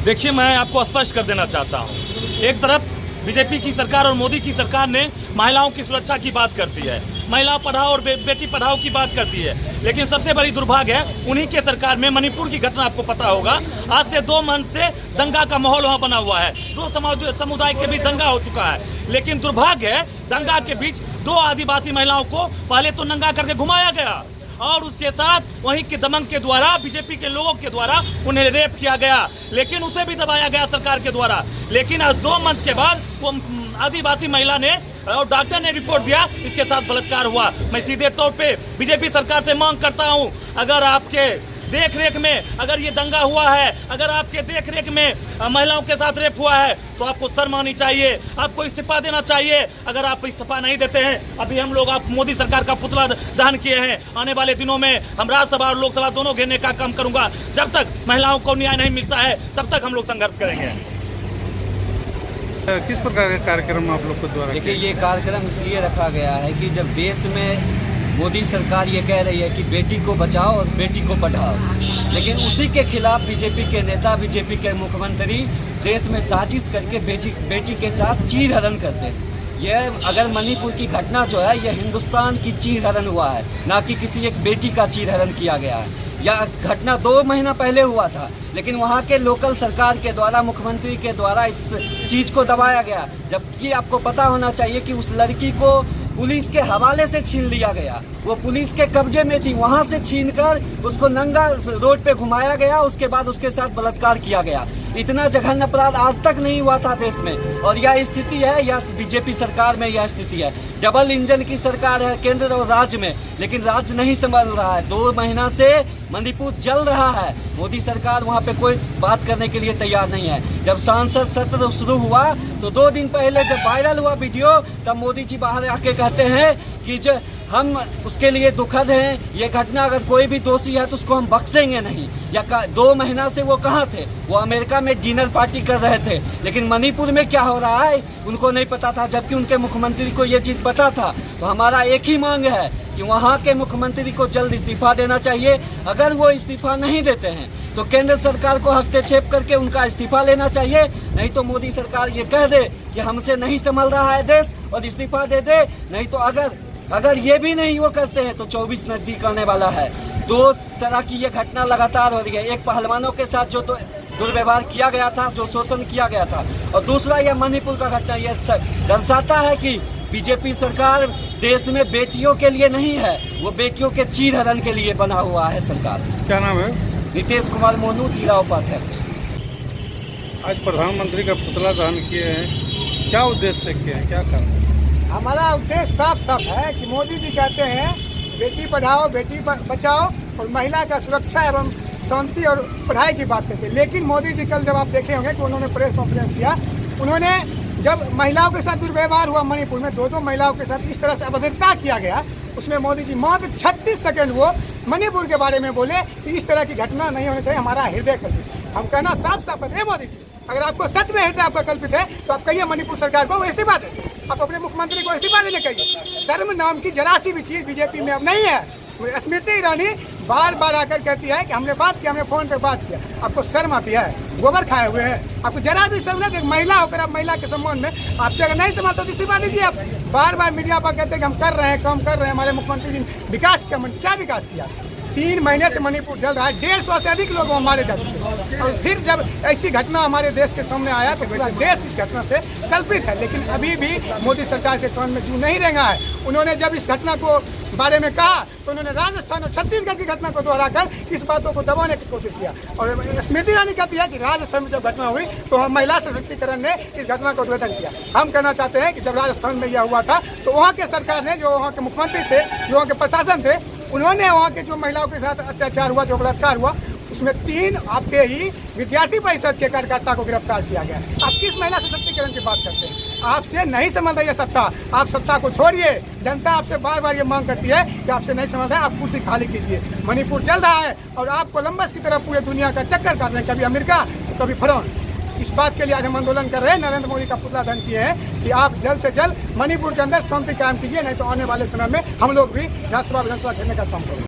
देखिए, मैं आपको स्पष्ट कर देना चाहता हूँ, एक तरफ बीजेपी की सरकार और मोदी की सरकार ने महिलाओं की सुरक्षा की बात करती है, महिला पढ़ाओ और बेटी पढ़ाओ की बात करती है, लेकिन सबसे बड़ी दुर्भाग्य है उन्हीं के सरकार में मणिपुर की घटना आपको पता होगा। आज से 2 मंथ से दंगा का माहौल वहाँ बना हुआ है, 2 समुदाय के बीच दंगा हो चुका है, लेकिन दुर्भाग्य है दंगा के बीच 2 आदिवासी महिलाओं को पहले तो नंगा करके घुमाया गया और उसके साथ वहीं के दमन के द्वारा, बीजेपी के लोगों के द्वारा उन्हें रेप किया गया, लेकिन उसे भी दबाया गया सरकार के द्वारा। लेकिन आज 2 मंथ के बाद वो आदिवासी महिला ने और डॉक्टर ने रिपोर्ट दिया, इसके साथ बलात्कार हुआ। मैं सीधे तौर पे बीजेपी सरकार से मांग करता हूं, अगर आपके देख रेख में अगर ये दंगा हुआ है, अगर आपके देख रेख में महिलाओं के साथ रेप हुआ है, तो आपको शर्म आनी चाहिए, आपको इस्तीफा देना चाहिए। अगर आप इस्तीफा नहीं देते हैं, अभी हम लोग आप मोदी सरकार का पुतला दहन किए हैं, आने वाले दिनों में हम राज्यसभा और लोकसभा दोनों घेरने का काम करूंगा। जब तक महिलाओं को न्याय नहीं मिलता है तब तक हम लोग संघर्ष करेंगे। किस प्रकार का कार्यक्रम आप लोग के द्वारा? देखिए, ये कार्यक्रम इसलिए रखा गया है कि जब देश में मोदी सरकार ये कह रही है कि बेटी को बचाओ और बेटी को पढ़ाओ, लेकिन उसी के खिलाफ बीजेपी के नेता, बीजेपी के मुख्यमंत्री देश में साजिश करके बेटी के साथ चीर हरण करते हैं। यह अगर मणिपुर की घटना जो है, यह हिंदुस्तान की चीर हरण हुआ है, ना कि किसी एक बेटी का चीर हरण किया गया है। यह घटना 2 महीना पहले हुआ था, लेकिन वहाँ के लोकल सरकार के द्वारा, मुख्यमंत्री के द्वारा इस चीज़ को दबाया गया, जबकि आपको पता होना चाहिए कि उस लड़की को पुलिस के हवाले से छीन लिया गया। वो पुलिस के कब्जे में थी, वहाँ से छीनकर उसको नंगा रोड पे घुमाया गया, उसके बाद उसके साथ बलात्कार किया गया। इतना जघन्य अपराध आज तक नहीं हुआ था देश में, और यह स्थिति है, यह बीजेपी सरकार में यह स्थिति है। डबल इंजन की सरकार है केंद्र और राज्य में, लेकिन राज्य नहीं संभाल रहा है। 2 महीना से मणिपुर जल रहा है, मोदी सरकार वहाँ पे कोई बात करने के लिए तैयार नहीं है। जब संसद सत्र शुरू हुआ तो 2 दिन पहले जब वायरल हुआ वीडियो, तब मोदी जी बाहर आके कहते हैं कि जो हम उसके लिए दुखद हैं, ये घटना अगर कोई भी दोषी है तो उसको हम बख्शेंगे नहीं। या 2 महीना से वो कहाँ थे? वो अमेरिका में डिनर पार्टी कर रहे थे, लेकिन मणिपुर में क्या हो रहा है उनको नहीं पता था, जबकि उनके मुख्यमंत्री को ये चीज़ पता था। तो हमारा एक ही मांग है कि वहाँ के मुख्यमंत्री को जल्द इस्तीफा देना चाहिए। अगर वो इस्तीफा नहीं देते हैं तो केंद्र सरकार को हस्तक्षेप करके उनका इस्तीफा लेना चाहिए, नहीं तो मोदी सरकार ये कह दे कि हमसे नहीं संभल रहा है देश और इस्तीफा दे दे। नहीं तो अगर ये भी नहीं वो करते हैं तो 24 नजदीक आने वाला है। 2 तरह की ये घटना लगातार हो रही है, एक पहलवानों के साथ जो तो दुर्व्यवहार किया गया था, जो शोषण किया गया था, और दूसरा यह मणिपुर का घटना। यह दर्शाता है कि बीजेपी सरकार देश में बेटियों के लिए नहीं है, वो बेटियों के चीर हरण के लिए बना हुआ है सरकार। क्या नाम है? नीतीश कुमार मोनू, जिला उपाध्यक्ष। आज प्रधानमंत्री का पुतला दहन किए हैं, क्या उद्देश्य से किए हैं, क्या कारण? हमारा उद्देश्य साफ है कि मोदी जी कहते हैं बेटी पढ़ाओ बेटी बचाओ और महिला का सुरक्षा एवं शांति और पढ़ाई की बात करते हैं। लेकिन मोदी जी कल जब आप देखे होंगे कि उन्होंने प्रेस कॉन्फ्रेंस किया, उन्होंने जब महिलाओं के साथ दुर्व्यवहार हुआ मणिपुर में, 2 महिलाओं के साथ इस तरह से अभद्रता किया गया, उसमें मोदी जी मात्र 36 सेकंड वो मणिपुर के बारे में बोले कि इस तरह की घटना नहीं होनी चाहिए, हमारा हृदय कल्पित। हम कहना साफ है मोदी जी, अगर आपको सच में हृदय आपका कल्पित है तो आप कहिए मणिपुर सरकार को इस्तीफा दें, आप अपने मुख्यमंत्री को इस्तीफा देने कहिए। शर्म नाम की जरा सी भी चीज बीजेपी में अब नहीं है। स्मृति ईरानी बार आकर कहती है कि हमने बात किया, हमने फोन पे बात किया। आपको शर्म आती है? गोबर खाए हुए हैं, आपको जरा भी शर्म नहीं? महिला होकर आप महिला के सम्मान में आपसे अगर नहीं संभालते तो इस्तीफा दीजिए। आप बार मीडिया पर कहते हैं कि हम कर रहे हैं, काम कर रहे हैं, हमारे मुख्यमंत्री जी विकास क्या विकास किया? 3 महीने से मणिपुर चल रहा है, 150 से अधिक लोग मारे जा चुके हैं, और फिर जब ऐसी घटना हमारे देश के सामने आया तो पूरा देश इस घटना से कल्पित है। लेकिन अभी भी मोदी सरकार के कान में जू नहीं रेंगा है। उन्होंने जब इस घटना को बारे में कहा तो उन्होंने राजस्थान और छत्तीसगढ़ की घटना को दोहराकर इस बातों को दबाने की कोशिश किया। और स्मृति ईरानी कहती है कि राजस्थान में जब घटना हुई तो हम महिला सशक्तिकरण ने इस घटना को उद्घाटन किया। हम कहना चाहते हैं कि जब राजस्थान में यह हुआ था तो वहाँ के सरकार ने, जो वहाँ के मुख्यमंत्री थे, जो वहाँ के प्रशासन थे, उन्होंने वहाँ के जो महिलाओं के साथ अत्याचार हुआ, जो बलात्कार हुआ, उसमें 3 आपके ही विद्यार्थी परिषद के कार्यकर्ता को गिरफ्तार किया गया। आप किस महिला सशक्तिकरण की बात करते हैं? आपसे नहीं संभल रही है सत्ता, आप सत्ता को छोड़िए। जनता आपसे बार ये मांग करती है कि आपसे नहीं संभल रहा है, आप कुर्सी खाली कीजिए। मणिपुर चल रहा है और आप कोलंबस की तरह पूरे दुनिया का चक्कर काट रहे हैं, कभी अमेरिका तो कभी फ्रांस। इस बात के लिए आज हम आंदोलन कर रहे हैं, नरेंद्र मोदी का पुतला दहन किए हैं कि आप जल्द से जल्द मणिपुर के अंदर शांति कायम कीजिए, नहीं तो आने वाले समय में हम लोग भी राज्यसभा विधानसभा घेरने का काम करेंगे।